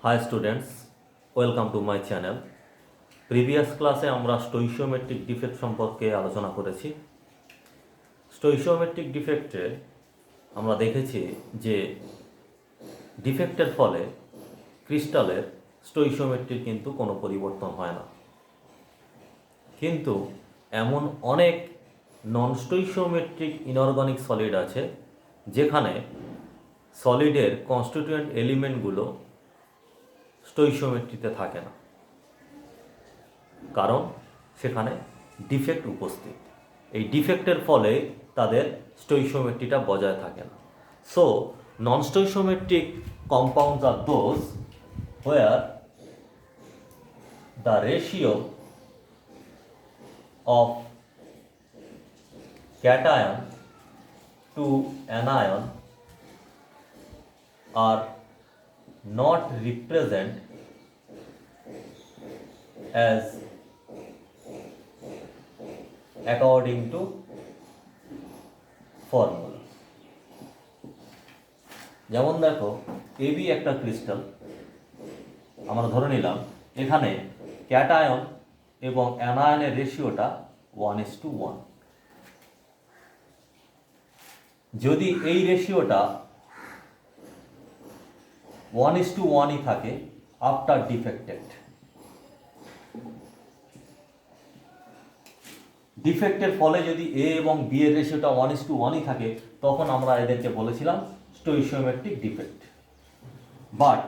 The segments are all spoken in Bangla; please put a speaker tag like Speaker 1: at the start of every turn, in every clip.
Speaker 1: High students, welcome to my channel. Previous ক্লাসে আমরা স্টোইশিওমেট্রিক ডিফেক্ট সম্পর্কে আলোচনা করেছি। স্টোইশিওমেট্রিক ডিফেক্টে আমরা দেখেছি যে ডিফেক্টের ফলে ক্রিস্টালের স্টোইশিওমেট্রির কিন্তু কোনো পরিবর্তন হয় না, কিন্তু এমন অনেক নন স্টোইশিওমেট্রিক ইনঅর্গানিক সলিড আছে যেখানে সলিডের কনস্টিটিউয়েন্ট এলিমেন্টগুলো স্টোইশিওমেট্রিতে থাকে না, কারণ সেখানে ডিফেক্ট উপস্থিত। এই ডিফেক্টের ফলে তাদের স্টোইশিওমেট্রিটা বজায় থাকে না। So non stoichiometric compounds are those where the ratio of cation to anion are not represent as according to formula। যেমন দেখো, এবি একটা ক্রিস্টাল, আমরা ধরে নিলাম এখানে ক্যাটায়ন এবং অ্যানায়নের রেশিওটা 1:1। যদি এই রেশিওটা 1:1ই থাকে আফটার ডিফেক্টের ফলে যদি এ এবং বি এর রেশিওটা 1:1ই থাকে, তখন আমরা এদেরকে বলেছিলাম স্টোইশিওমেট্রিক ডিফেক্ট। বাট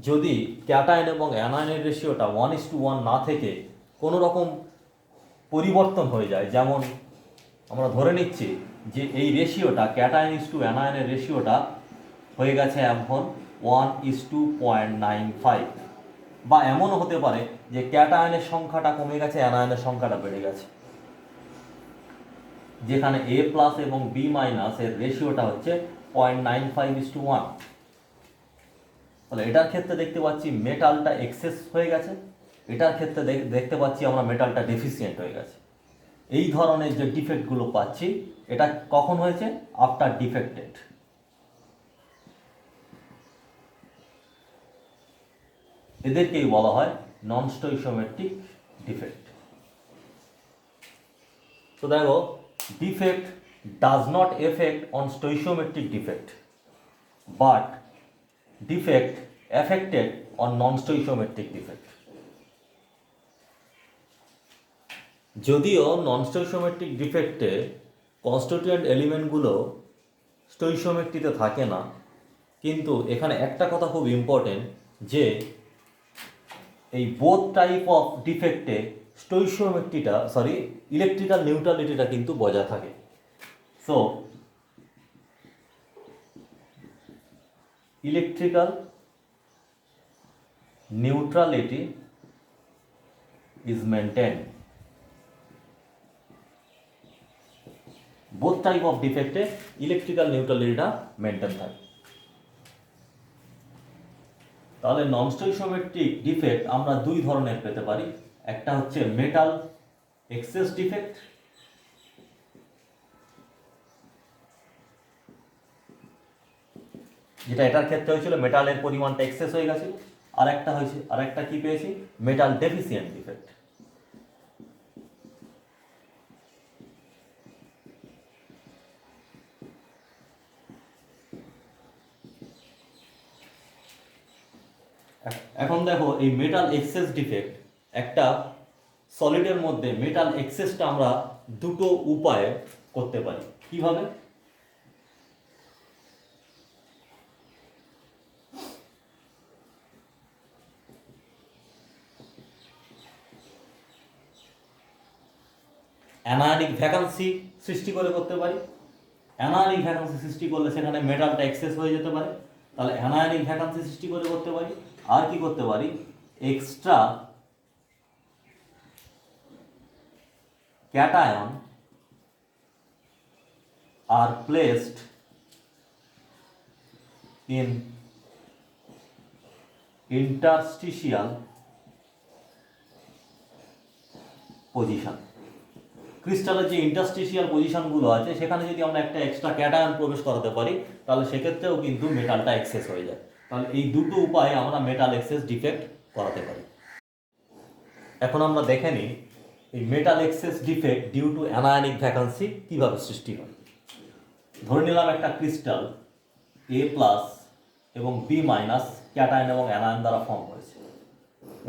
Speaker 1: যদি ক্যাটায়ন এবং অ্যানায়নের রেশিওটা 1:1 না থেকে কোনো রকম পরিবর্তন হয়ে যায়, যেমন আমরা ধরে নিচ্ছি যে এই রেশিওটা ক্যাটায়ন টু অ্যানায়নের রেশিওটা হয়ে গেছে এখন 1:0.95, বা এমনও হতে পারে যে ক্যাটায়নের সংখ্যাটা কমে গেছে, অ্যানায়নের সংখ্যাটা বেড়ে গেছে, যেখানে এ প্লাস এবং বি মাইনাস এর রেশিওটা হচ্ছে 0.95:1। তাহলে এটার ক্ষেত্রে দেখতে পাচ্ছি মেটালটা এক্সেস হয়ে গেছে, এটার ক্ষেত্রে দেখতে পাচ্ছি আমরা মেটালটা ডেফিসিয়েন্ট হয়ে গেছে। এই ধরনের যে ডিফেক্টগুলো পাচ্ছি, এটা কখন হয়েছে? After defected. এদেরকেই বলা হয় নন স্টোইশিওমেট্রিক ডিফেক্ট। তো দেখো, defect does not affect on stoichiometric defect, but defect affected on non-stoichiometric defect। যদিও নন স্টোইশিওমেট্রিক ডিফেক্টে কনস্টিটিউয়েন্ট এলিমেন্টগুলো স্টোইশিওমেট্রিতে থাকে না, কিন্তু এখানে একটা কথা খুব ইম্পর্টেন্ট, যে এই বোথ টাইপ অফ ডিফেক্টে ইলেকট্রিক্যাল নিউট্রালিটিটা কিন্তু বজায় থাকে। So electrical neutrality is maintained. Both type of ডিফেক্টে ইলেকট্রিক্যাল নিউট্রালিটিটা মেনটেন থাকে। তাহলে নন স্টোইশিওমেট্রিক ডিফেক্ট আমরা দুই ধরনের পেতে পারি। একটা হচ্ছে মেটাল এক্সেস ডিফেক্ট, যেটা এটার ক্ষেত্রে হয়েছিল মেটালের পরিমাণটা এক্সেস হয়ে গেছিল। আর একটা কি পেয়েছি? Metal deficient defect. এখন দেখো, এই মেটাল এক্সেস ডিফেক্ট, একটা সলিডের মধ্যে মেটাল এক্সেসটা আমরা দুটো উপায়ে করতে পারি। কিভাবে? অ্যানায়নিক ভ্যাকান্সি সৃষ্টি করে করতে পারি। অ্যানায়নিক ভ্যাকান্সি সৃষ্টি করলে সেখানে মেটালটা এক্সেস হয়ে যেতে পারে, তাহলে অ্যানায়নিক ভ্যাকান্সি সৃষ্টি করে করতে পারি। আর কি করতে পারি? Extra cation are placed in interstitial position। ক্রিস্টালের যে ইন্টারস্টিশিয়াল পজিশনগুলো আছে, সেখানে যদি আমরা একটা এক্সট্রা ক্যাটায়ন প্রবেশ করাতে পারি, তাহলে সেক্ষেত্রেও কিন্তু মেটালটা এক্সেস হয়ে যায়। তাহলে এই দুটো উপায়ে আমরা মেটাল এক্সেস ডিফেক্ট করাতে পারি। এখন আমরা দেখে নিই এই metal excess defect due to anionic vacancy কীভাবে সৃষ্টি হয়। ধরে নিলাম একটা ক্রিস্টাল এ প্লাস এবং বি মাইনাস ক্যাটায়ন এবং অ্যানায়ন দ্বারা ফর্ম হয়েছে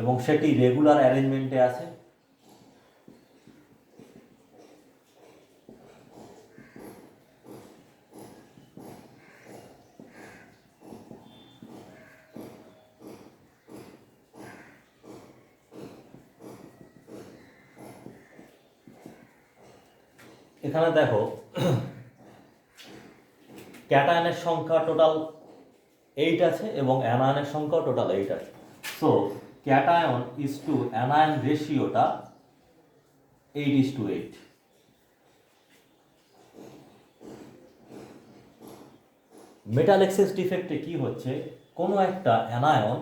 Speaker 1: এবং সেটি রেগুলার অ্যারেঞ্জমেন্টে আছে। এখানে দেখো ক্যাটায়নের সংখ্যা টোটাল 8 আছে এবং অ্যানায়নের সংখ্যা টোটাল 8 আছে। So cation is to anion রেশিওটা 8:8। মেটাল এক্সেস ডিফেক্টে কি হচ্ছে, কোনো একটা অ্যানায়ন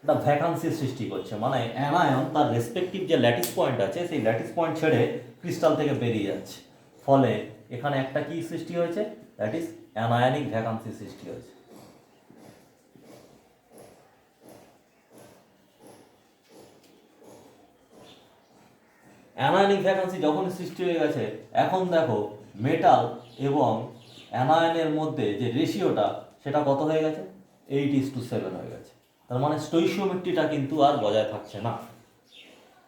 Speaker 1: একটা ভ্যাকান্সি সৃষ্টি করছে, মানে অ্যানায়ন তার রেসপেক্টিভ যে ল্যাটিস পয়েন্ট আছে সেই ল্যাটিস পয়েন্ট ছেড়ে ক্রিস্টাল থেকে বেরিয়ে যাচ্ছে, ফলে এখানে একটা কি সৃষ্টি হয়েছে, দ্যাট ইজ অ্যানায়নিক ভ্যাকান্সি সৃষ্টি হয়েছে। অ্যানায়নিক ভ্যাকান্সি যখন সৃষ্টি হয়ে গেছে, এখন দেখো মেটাল এবং অ্যানায়নের মধ্যে যে রেশিওটা সেটা কত হয়ে গেছে, 8:7 হয়ে গেছে। তার মানে স্টোইচিওমেট্রিটা কিন্তু আর বজায় থাকছে না।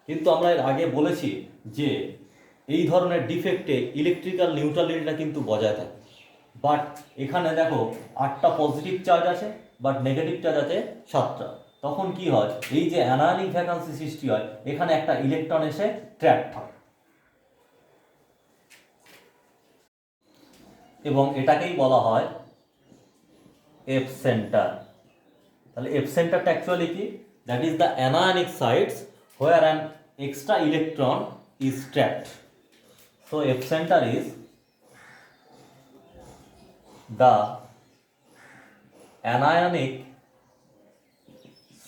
Speaker 1: কিন্তু আমরা এর আগে বলেছি যে এই ধরনের ডিফেক্টে ইলেকট্রিক্যাল নিউট্রালিটিটা কিন্তু বজায় থাকে, বাট এখানে দেখো 8টা পজিটিভ চার্জ আছে বাট নেগেটিভ চার্জ আছে 7টা। তখন কি হয়, এই যে অ্যানায়নিক ভ্যাকান্সি সৃষ্টি হয়, এখানে একটা ইলেকট্রন এসে ট্র্যাপ হয় এবং এটাকেই বলা হয় এফ সেন্টার। তাহলে এফ সেন্টারটা অ্যাকচুয়ালি কি, that is the anionic sites where an extra electron is trapped. So F centre is the anionic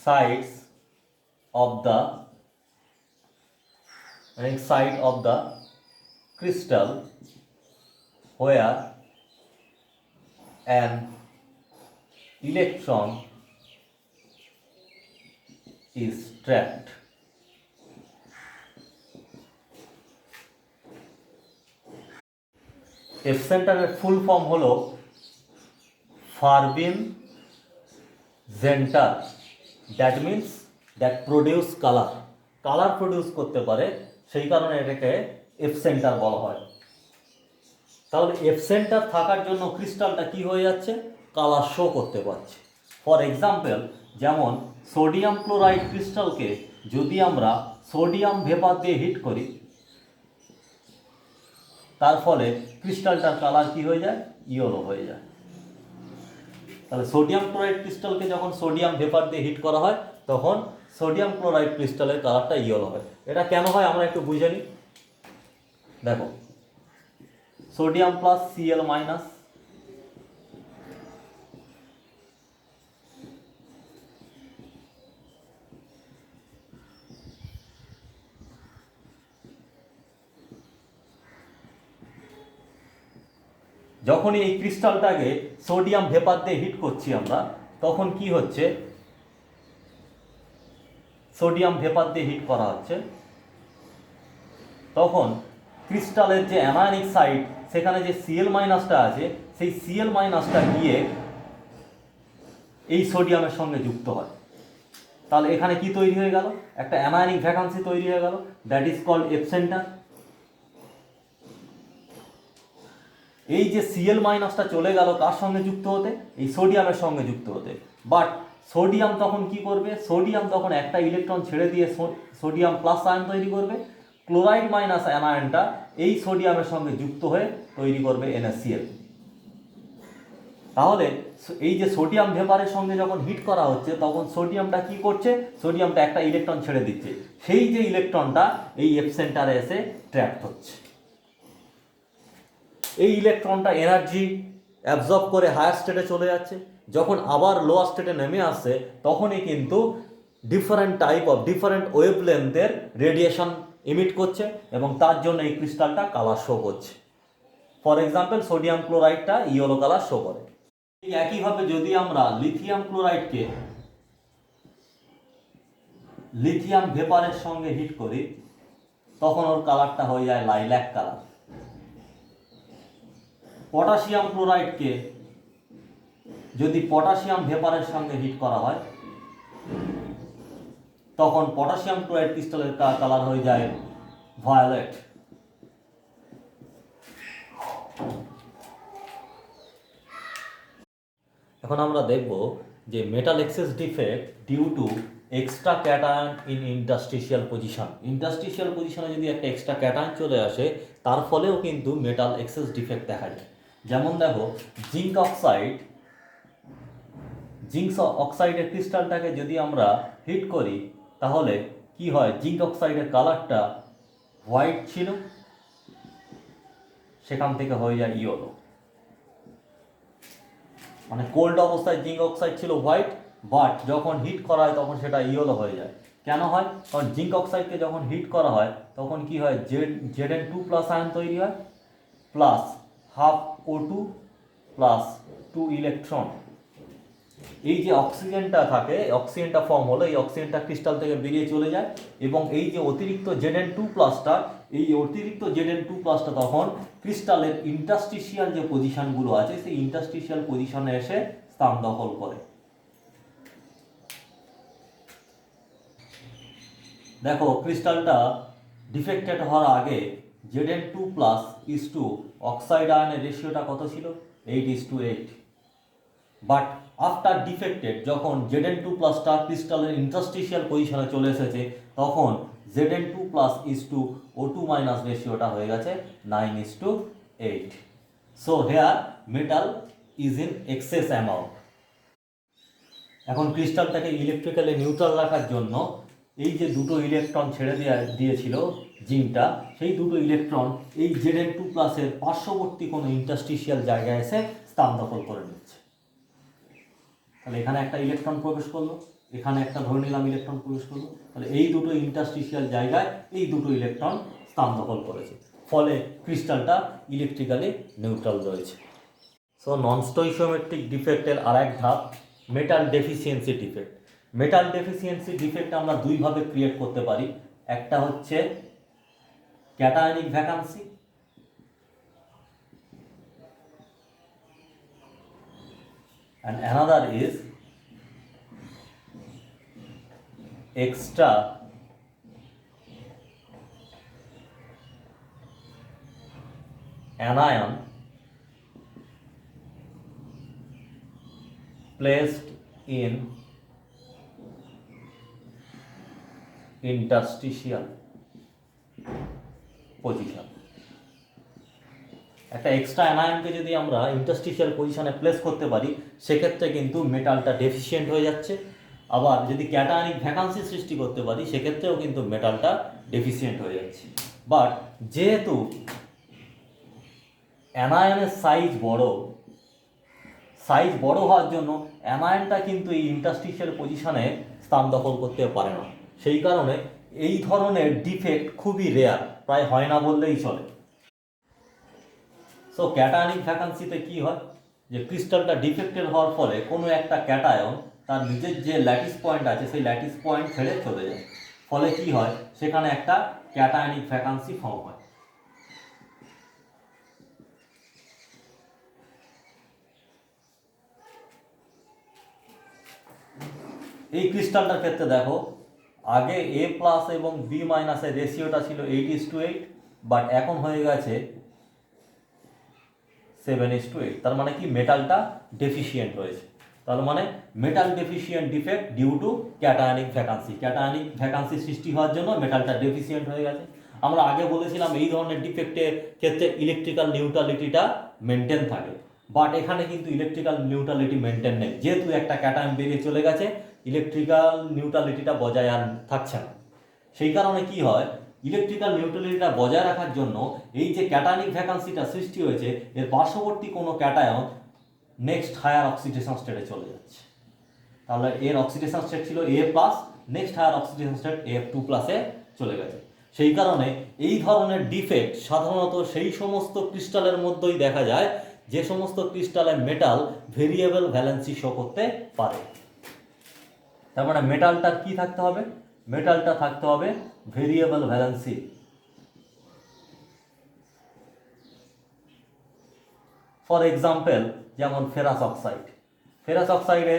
Speaker 1: sites of the crystal where an electron is trapped. F সেন্টারের ফুল ফর্ম হলো ফারবিন জেন্টার, that means that produce colour, colour produce করতে পারে, সেই কারণে এটাকে এফ সেন্টার বলা হয়। তাহলে এফ সেন্টার থাকার জন্য ক্রিস্টালটা কি হয়ে যাচ্ছে, কালার শো করতে পারছে। ফর এক্সাম্পল, যেমন সোডিয়াম ক্লোরাইড ক্রিস্টালকে যদি আমরা সোডিয়াম ভেপার দিয়ে হিট করি, তার ফলে ক্রিস্টালটার কালার কি হয়ে যায়, ইয়েলো হয়ে যায়। তাহলে সোডিয়াম ক্লোরাইড ক্রিস্টালকে যখন সোডিয়াম ভেপার দিয়ে হিট করা হয়, তখন সোডিয়াম ক্লোরাইড ক্রিস্টালের কালারটা ইয়েলো হয়। এটা কেন হয় আমরা একটু বুঝে নিই। দেখো সোডিয়াম প্লাস Cl মাইনাস, যখনই এই ক্রিস্টালটাকে সোডিয়াম ভেপার দিয়ে হিট করছি আমরা, তখন কি হচ্ছে, সোডিয়াম ভেপার দিয়ে হিট করা হচ্ছে, তখন ক্রিস্টালের যে অ্যানায়নিক সাইট সেখানে যে Cl মাইনাসটা আছে, সেই Cl মাইনাসটা গিয়ে এই সোডিয়ামের সঙ্গে যুক্ত হয়। তাহলে এখানে কি তৈরি হয়ে গেল, একটা অ্যানায়নিক ভ্যাকান্সি তৈরি হয়ে গেল, that is called F centre. এই যে Cl মাইনাসটা চলে গেল কার সঙ্গে যুক্ত হতে, এই সোডিয়ামের সঙ্গে যুক্ত হতে, বাট সোডিয়াম তখন কি করবে, সোডিয়াম তখন একটা ইলেকট্রন ছেড়ে দিয়ে সোডিয়াম প্লাস আয়ন তৈরি করবে, ক্লোরাইড মাইনাস অ্যানায়নটা এই সোডিয়ামের সঙ্গে যুক্ত হয়ে তৈরি করবে NaCl। তাহলে এই যে সোডিয়াম ভেপারের সঙ্গে যখন হিট করা হচ্ছে, তখন সোডিয়ামটা কি করছে, সোডিয়ামটা একটা ইলেকট্রন ছেড়ে দিচ্ছে, সেই যে ইলেকট্রনটা এই এফ সেন্টারে এসে ট্র্যাপড হচ্ছে। এই ইলেকট্রনটা এনার্জি অ্যাবজর্ব করে হায়ার স্টেটে চলে যাচ্ছে, যখন আবার লোয়ার স্টেটে নেমে আসছে, তখনই কিন্তু ডিফারেন্ট ওয়েভলেন্থের রেডিয়েশন ইমিট করছে এবং তার জন্য এই ক্রিস্টালটা কালার শো করছে। ফর এক্সাম্পল সোডিয়াম ক্লোরাইডটা ইয়েলো কালার শো করে। ঠিক একইভাবে যদি আমরা লিথিয়াম ক্লোরাইডকে লিথিয়াম ভেপারের সঙ্গে হিট করি তখন ওর কালারটা হয়ে যায় লাইল্যাক কালার। পটাশিয়াম ক্লোরাইডকে যদি পটাশিয়াম ভেপারের সঙ্গে হিট করা হয় তখন পটাশিয়াম ক্লোরাইড ক্রিস্টালের কালার হয়ে যায় ভায়োলেট। এখন আমরা দেখব যে metal excess defect due to extra cation in interstitial position. Interstitial পজিশনে যদি একটা এক্সট্রা ক্যাটায়ন চলে আসে তার ফলেও কিন্তু মেটাল এক্সেস ডিফেক্ট দেখা যায়। যেমন দেখো জিঙ্ক অক্সাইডের ক্রিস্টালটাকে যদি আমরা হিট করি তাহলে কি হয়, জিঙ্ক অক্সাইডের কালারটা হোয়াইট ছিল, সেখান থেকে হয়ে যায় ইয়েলো। মানে কোল্ড অবস্থায় জিঙ্ক অক্সাইড ছিল হোয়াইট, বাট যখন হিট করা হয় তখন সেটা ইয়েলো হয়ে যায়। কেন হয়? কারণ জিঙ্ক অক্সাইডকে যখন হিট করা হয় তখন কি হয়, Zn2+ আয়ন তৈরি হয় প্লাস ½ O2 প্লাস 2 ইলেকট্রন। এই যে অক্সিজেনটা থাকে, অক্সিজেনটা ফর্ম হলো, এই অক্সিজেনটা ক্রিস্টাল থেকে বেরিয়ে চলে যায় এবং এই যে অতিরিক্ত Zn2+টা, এই অতিরিক্ত Zn2+টা তখন ক্রিস্টালের ইন্টারস্টিশিয়াল যে পজিশনগুলো আছে সেই ইন্টারস্টিশিয়াল পজিশনে এসে স্থান দখল করে। দেখো ক্রিস্টালটা ডিফেক্টেড হওয়ার আগে Zn2+ অক্সাইড আয়নের রেশিওটা কত ছিল? 8:8। বাট আফটার ডিফেক্টেড যখন Zn2+টা ক্রিস্টালের ইন্টারস্টিশিয়াল পজিশনে চলে এসেছে তখন Zn2+O2- রেশিওটা হয়ে গেছে 9:8। So here metal is in access amount. এখন ক্রিস্টালটাকে ইলেকট্রিক্যালি নিউট্রাল রাখার জন্য এই যে দুটো ইলেকট্রন ছেড়ে দিয়েছিল জিঙ্কটা, সেই দুটো ইলেকট্রন এই Zn2+এর পার্শ্ববর্তী কোনো ইন্টারস্টিশিয়াল জায়গায় এসে স্থান দখল করে নিচ্ছে। তাহলে এখানে একটা ইলেকট্রন প্রবেশ করলো, এখানে একটা ধরে নিলাম ইলেকট্রন প্রবেশ করলো, তাহলে এই দুটো ইন্টারস্টিশিয়াল জায়গায় এই দুটো ইলেকট্রন স্থান দখল করেছে, ফলে ক্রিস্টালটা ইলেকট্রিক্যালি নিউট্রাল রয়েছে। সো নন স্টোইচিওমেট্রিক ডিফেক্টের আরেক ধাপ metal deficiency defect. Metal deficiency defect আমরা দুইভাবে ক্রিয়েট করতে পারি। একটা হচ্ছে cationic vacancy, and another is extra anion placed in interstitial position। একটা এক্সট্রা অ্যানায়নকে যদি আমরা ইন্টারস্টিশিয়াল পজিশনে প্লেস করতে পারি সেক্ষেত্রে কিন্তু মেটালটা ডেফিসিয়েন্ট হয়ে যাচ্ছে। আবার যদি ক্যাটায়নিক ভ্যাকান্সি সৃষ্টি করতে পারি সেক্ষেত্রেও কিন্তু মেটালটা ডেফিসিয়েন্ট হয়ে যাচ্ছে। বাট যেহেতু অ্যানায়নের সাইজ বড় হওয়ার জন্য অ্যানায়নটা কিন্তু এই ইন্টারস্টিশিয়াল পজিশনে স্থান দখল করতে পারে না, সেই কারণে এই ধরনের ডিফেক্ট খুবই রেয়ার, প্রায় হয় না বললেই চলে। সো ক্যাটায়নিক ভ্যাকান্সিতে কি হয়, যে ক্রিস্টালটা ডিফেক্টেড হওয়ার ফলে কোনো একটা ক্যাটায়ন তার নিজের যে ল্যাটিস পয়েন্ট আছে সেই ল্যাটিস পয়েন্ট ছেড়ে চলে যায়, ফলে কি হয়, সেখানে একটা ক্যাটায়নিক ভ্যাকান্সি ফর্ম হয়। এই ক্রিস্টালটার ক্ষেত্রে দেখো আগে A+ এবং B- এর রেশিওটা ছিল 8:8, বাট এখন হয়ে গেছে 7:8। তার মানে কি, মেটালটা ডেফিসিয়েন্ট রয়েছে। তার মানে metal deficient defect due to cationic vacancy. Cationic vacancy সৃষ্টি হওয়ার জন্য মেটালটা ডেফিসিয়েন্ট হয়ে গেছে। আমরা আগে বলেছিলাম এই ধরনের ডিফেক্টের ক্ষেত্রে ইলেকট্রিক্যাল নিউট্রালিটিটা মেনটেন থাকে, বাট এখানে কিন্তু ইলেকট্রিক্যাল নিউট্রালিটি মেনটেন নেই। যেহেতু একটা ক্যাটায়ন বেরিয়ে চলে গেছে, ইলেকট্রিক্যাল নিউট্রালিটিটা বজায় আর থাকছে না। সেই কারণে কি হয়, ইলেকট্রিক্যাল নিউট্রালিটিটা বজায় রাখার জন্য এই যে ক্যাটায়নিক ভ্যাকান্সিটা সৃষ্টি হয়েছে এর পার্শ্ববর্তী কোনো ক্যাটায়ন নেক্সট হায়ার অক্সিডেশন স্টেটে চলে যাচ্ছে। তাহলে এর অক্সিডেশন স্টেট ছিল A+, next higher oxidation state F2+ চলে গেছে। সেই কারণে এই ধরনের ডিফেক্ট সাধারণত সেই সমস্ত ক্রিস্টালের মধ্যেই দেখা যায় যে সমস্ত ক্রিস্টালে মেটাল ভেরিয়েবল ভ্যালেন্সি শো করতে পারে। তার মানে মেটালটার কি থাকতে হবে? মেটালটা থাকতে হবে ভেরিয়েবল ভ্যালেন্সি। ফর এক্সাম্পল যেমন ফেরাস অক্সাইড, ফেরাস অক্সাইডে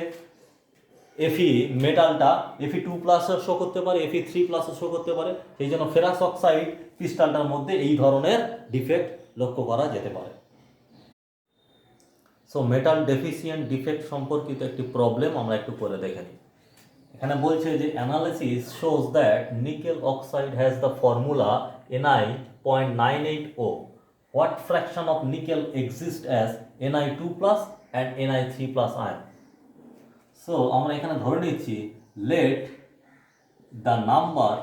Speaker 1: Fe মেটালটা Fe2+ শো করতে পারে, Fe3+ শো করতে পারে, সেই জন্য ফেরাস অক্সাইড ক্রিস্টালটার মধ্যে এই ধরনের ডিফেক্ট লক্ষ্য করা যেতে পারে। সো মেটাল ডেফিসিয়েন্ট ডিফেক্ট সম্পর্কিত একটি প্রবলেম আমরা একটু করে দেখে নিই। এখানে বলছে যে analysis shows that nickel oxide has the formula Ni.980. What fraction of nickel exists as Ni2+ and Ni3+ ion? So আমরা এখানে ধরে নিচ্ছি let the number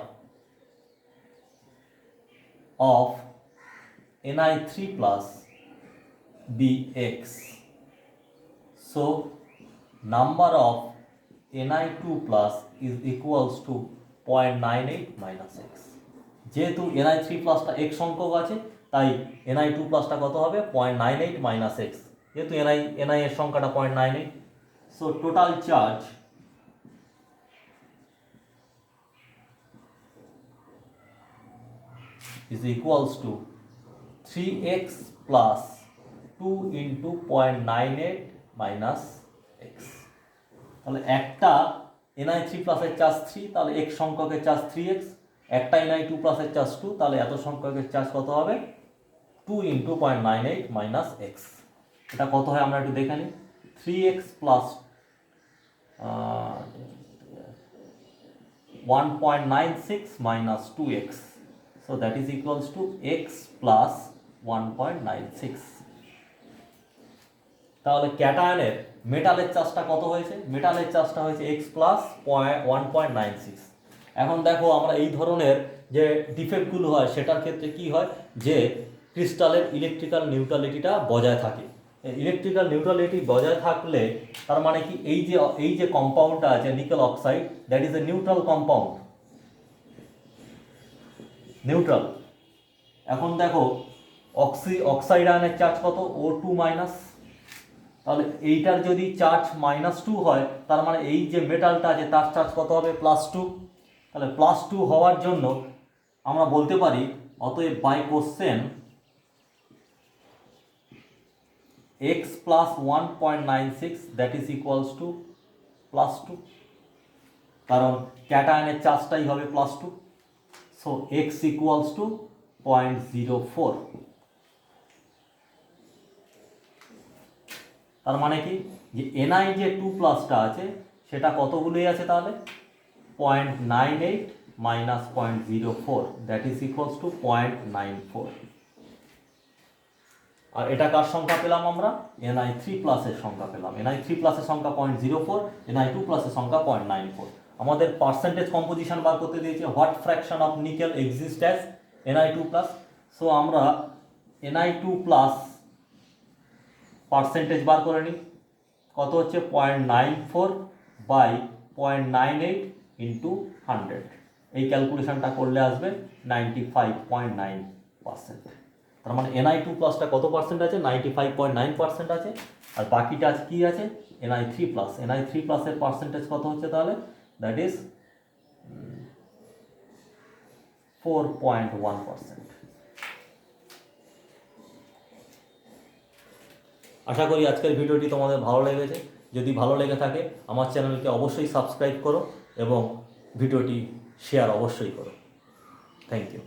Speaker 1: of Ni3+ be x. So number of Ni2+ is equals to 0.98 minus x. যেহেতু Ni3+টা x সংখ্যক আছে তাই Ni2+টা কত হবে? 0.98 minus x. যেহেতু Ni এর সংখ্যাটা 0.98, so total charge is equals to 3x plus 2 into 0.98 minus x. তাহলে একটা Ni3+ এর চার্জ 3, তাহলে x সংখ্যকের চার্জ 3x, একটা Ni2+ এর চার্জ 2, তাহলে এত সংখ্যকের চার্জ কত হবে? 2 into 0.98 minus x. এটা কত হয় আমরা একটু দেখে নিই। 3x plus 1.96 minus 2x, so that is equals to x plus 1.96. তাহলে ক্যাটায়নের মেটালের চার্জটা কত হয়েছে? মেটালের চার্জটা হয়েছে x plus 1.96. এখন দেখো আমরা এই ধরনের যে ডিফেক্টগুলো হয় সেটার ক্ষেত্রে কি হয় যে ক্রিস্টালের ইলেকট্রিক্যাল নিউট্রালিটিটা বজায় থাকে। ইলেকট্রিক্যাল নিউট্রালিটি বজায় থাকলে তার মানে কি এই যে কম্পাউন্ডটা আছে nickel oxide, that is a neutral compound, neutral. এখন দেখো অক্সাইড আয়নের চার্জ কত? O2 minus. তাহলে এইটার যদি চার্জ -2 হয় তার মানে এই যে মেটালটা আছে তার চার্জ কত হবে? +2। তাহলে +2 হওয়ার জন্য আমরা বলতে পারি অতএব by question x plus 1.96 that is equals to +2, কারণ ক্যাটায়নের চার্জটাই হবে +2, so x equals to 0.04. তার মানে কি যে Ni যে 2+টা আছে সেটা কতগুলোই আছে? তাহলে 0.98 minus 0.04 that is equals to 0.94. আর এটা কার সংখ্যা পেলাম আমরা? Ni3+ এর সংখ্যা পেলাম। Ni3+ এর সংখ্যা 0.04, Ni2+ এর সংখ্যা 0.94। আমাদের পার্সেন্টেজ কম্পোজিশন বার করতে দিয়েছে what fraction of nickel exist as Ni2+। So আমরা Ni2+ পার্সেন্টেজ বার করে নিই। কত হচ্ছে? 0.94 বাই 0.98 ইন্টু 100। এই ক্যালকুলেশনটা করলে আসবে 95.9%। তার মানে Ni2+টা কত পার্সেন্ট আছে? 95.9% আছে। আর বাকিটা আছে কি আছে? Ni3+। Ni3+ এর পার্সেন্টেজ কত হচ্ছে তাহলে? That is 4.1%। আশা করি আজকের ভিডিওটি তোমাদের ভালো লেগেছে। যদি ভালো লেগে থাকে আমার চ্যানেলকে অবশ্যই সাবস্ক্রাইব করো এবং ভিডিওটি শেয়ার অবশ্যই করো। Thank you.